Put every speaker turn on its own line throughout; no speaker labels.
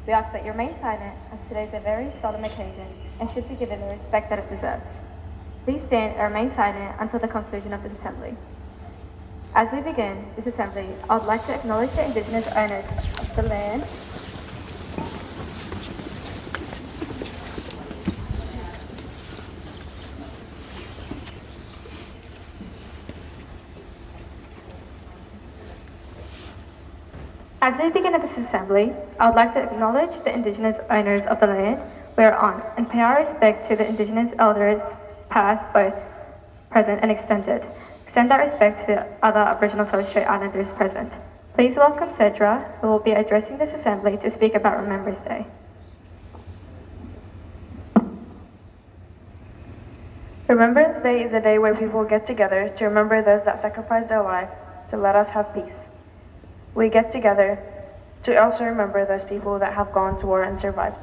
We ask that you remain silent, as today is a very solemn occasion and should be given the respect that it deserves. Please stand and remain silent until the conclusion of this assembly. As we begin this assembly, I would like to acknowledge the Indigenous owners of the land As we begin this assembly, I would like to acknowledge the Indigenous owners of the land we are on and pay our respect to the Indigenous elders past, both present and extended. Extend that respect to other Aboriginal and Torres Strait Islanders present. Please welcome Cedra, who will be addressing this assembly to speak about Remembrance Day.
Remembrance Day is a day where people get together to remember those that sacrificed their life to let us have peace. We get together to also remember those people that have gone to war and survived.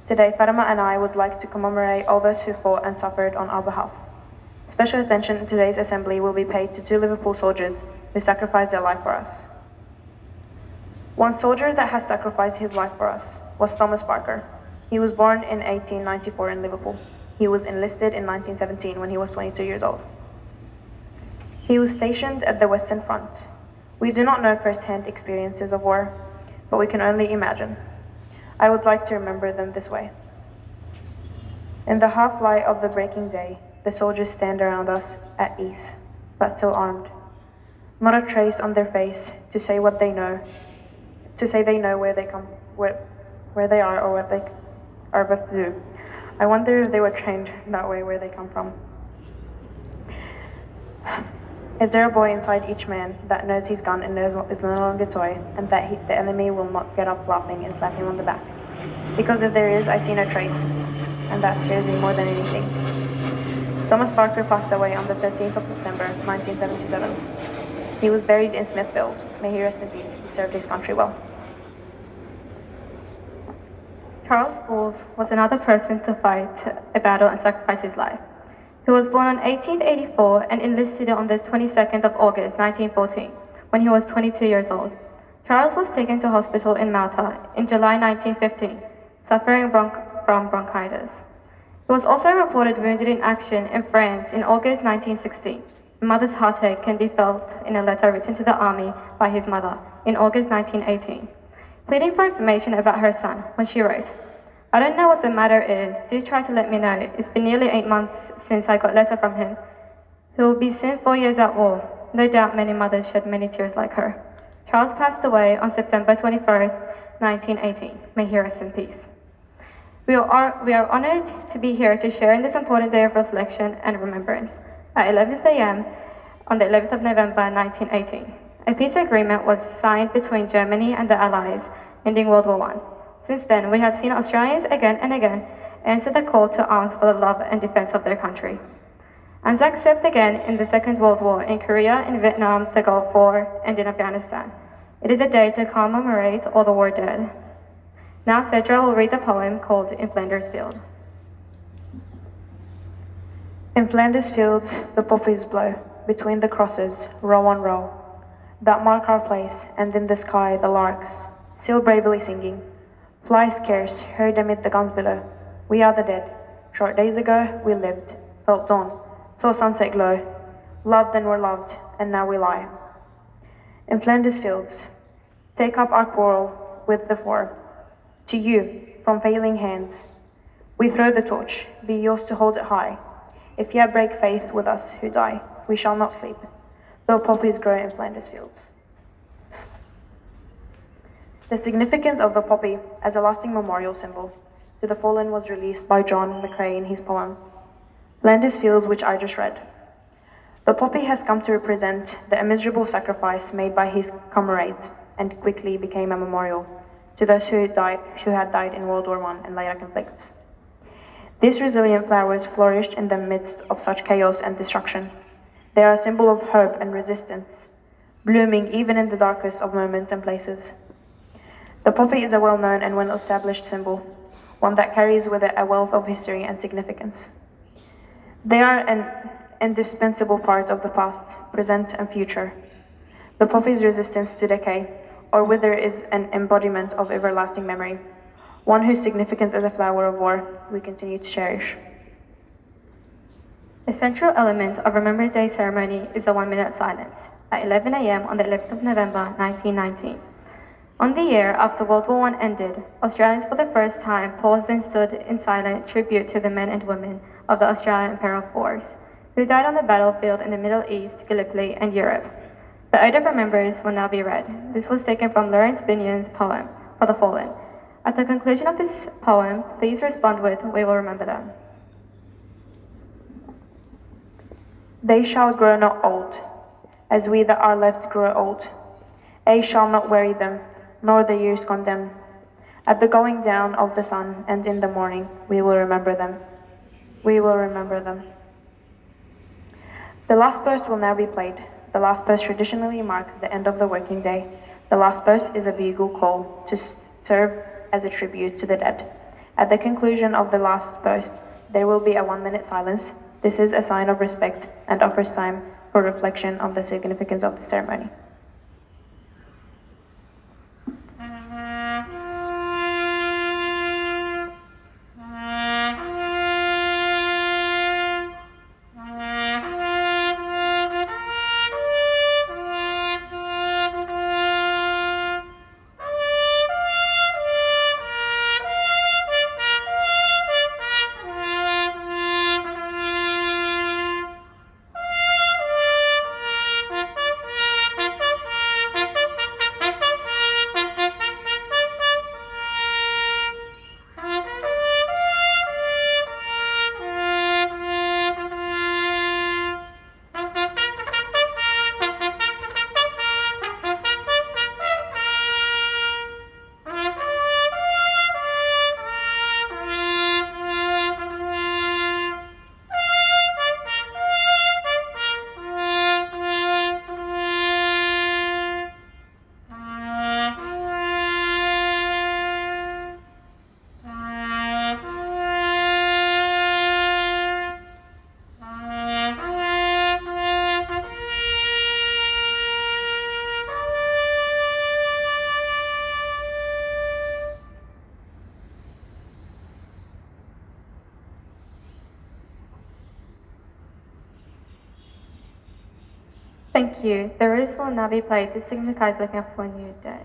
Today, Fatima and I would like to commemorate all those who fought and suffered on our behalf. Special attention in today's assembly will be paid to 2 Liverpool soldiers who sacrificed their life for us. One soldier that has sacrificed his life for us was Thomas Parker. He was born in 1894 in Liverpool. He was enlisted in 1917 when he was 22 years old. He was stationed at the Western Front. We do not know first-hand experiences of war, but we can only imagine. I would like to remember them this way. In the half-light of the breaking day, the soldiers stand around us at ease, but still armed. Not a trace on their face to say what they know, to say they know where they are or what they are about to do. I wonder if they were trained that way where they come from. Is there a boy inside each man that knows his gun and knows what is no longer a toy, and that the enemy will not get up laughing and slap him on the back? Because if there is, I see no trace, and that scares me more than anything. Thomas Parker passed away on the 13th of September, 1977. He was buried in Smithville. May he rest in peace. He served his country well.
Charles Bowles was another person to fight a battle and sacrifice his life. He was born on 1884 and enlisted on the 22nd of August 1914 when he was 22 years old. Charles was taken to hospital in Malta in July 1915, suffering from bronchitis. He was also reported wounded in action in France in August 1916. A mother's heartache can be felt in a letter written to the army by his mother in August 1918, pleading for information about her son when she wrote, "I don't know what the matter is. Do try to let me know. It's been nearly 8 months since I got a letter from him. He will be soon 4 years at war. No doubt many mothers shed many tears like her." Charles passed away on September 21st, 1918. May he rest in peace. We are honored to be here to share in this important day of reflection and remembrance. At 11 a.m. on the 11th of November 1918, a peace agreement was signed between Germany and the Allies, ending World War I. Since then, we have seen Australians again and again answer the call to arms for the love and defense of their country. Anzac served again in the Second World War in Korea, in Vietnam, the Gulf War, and in Afghanistan. It is a day to commemorate all the war dead. Now Cedra will read the poem called In Flanders Field.
In Flanders fields the poppies blow, between the crosses, row on row, that mark our place, and in the sky the larks, still bravely singing, fly scarce, heard amid the guns below. We are the dead. Short days ago we lived, felt dawn, saw sunset glow, loved and were loved, and now we lie. In Flanders fields, take up our quarrel with the foe. To you, from failing hands, we throw the torch, be yours to hold it high. If ye break faith with us who die, we shall not sleep, though poppies grow in Flanders fields. The significance of the poppy as a lasting memorial symbol to the fallen was released by John McCrae in his poem, Flanders Fields, which I just read. The poppy has come to represent the immeasurable sacrifice made by his comrades and quickly became a memorial to those who had died in World War I and later conflicts. These resilient flowers flourished in the midst of such chaos and destruction. They are a symbol of hope and resistance, blooming even in the darkest of moments and places. The poppy is a well-known and well-established symbol, one that carries with it a wealth of history and significance. They are an indispensable part of the past, present, and future. The poppy's resistance to decay or wither is an embodiment of everlasting memory, one whose significance as a flower of war we continue to cherish.
The central element of Remembrance Day ceremony is the 1-minute silence at 11 a.m. on the 11th of November 1919. On the year after World War I ended, Australians for the first time paused and stood in silent tribute to the men and women of the Australian Imperial Force, who died on the battlefield in the Middle East, Gallipoli, and Europe. The Ode of Remembrance will now be read. This was taken from Lawrence Binyon's poem, For the Fallen. At the conclusion of this poem, please respond with, "We will remember them."
They shall grow not old, as we that are left grow old. Age shall not weary them, nor the years condemn. At the going down of the sun and in the morning, we will remember them. We will remember them. The last burst will now be played. The last burst traditionally marks the end of the working day. The last burst is a bugle call to serve as a tribute to the dead. At the conclusion of the last burst, there will be a 1-minute silence. This is a sign of respect and offers time for reflection on the significance of the ceremony.
Thank you. The rose will now be played. This signifies waking up for a new day.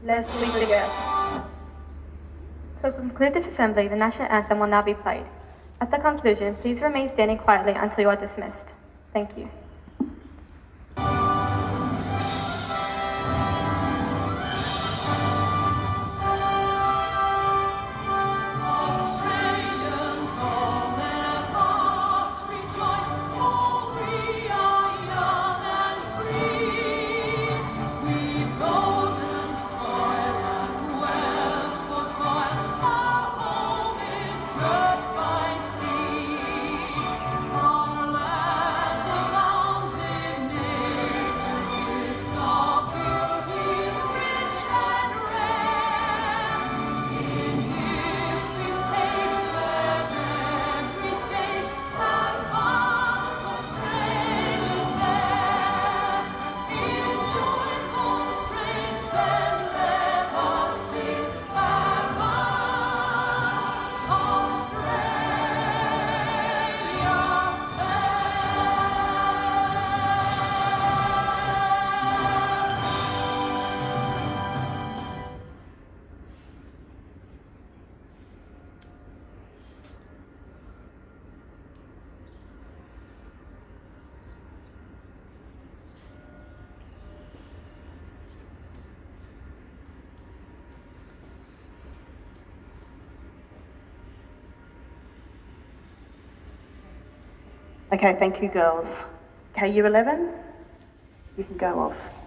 Let's sing together. To conclude this assembly, the national anthem will now be played. At the conclusion, please remain standing quietly until you are dismissed. Thank you.
Our land, the Okay, thank you, girls. Okay, year 11, you can go off.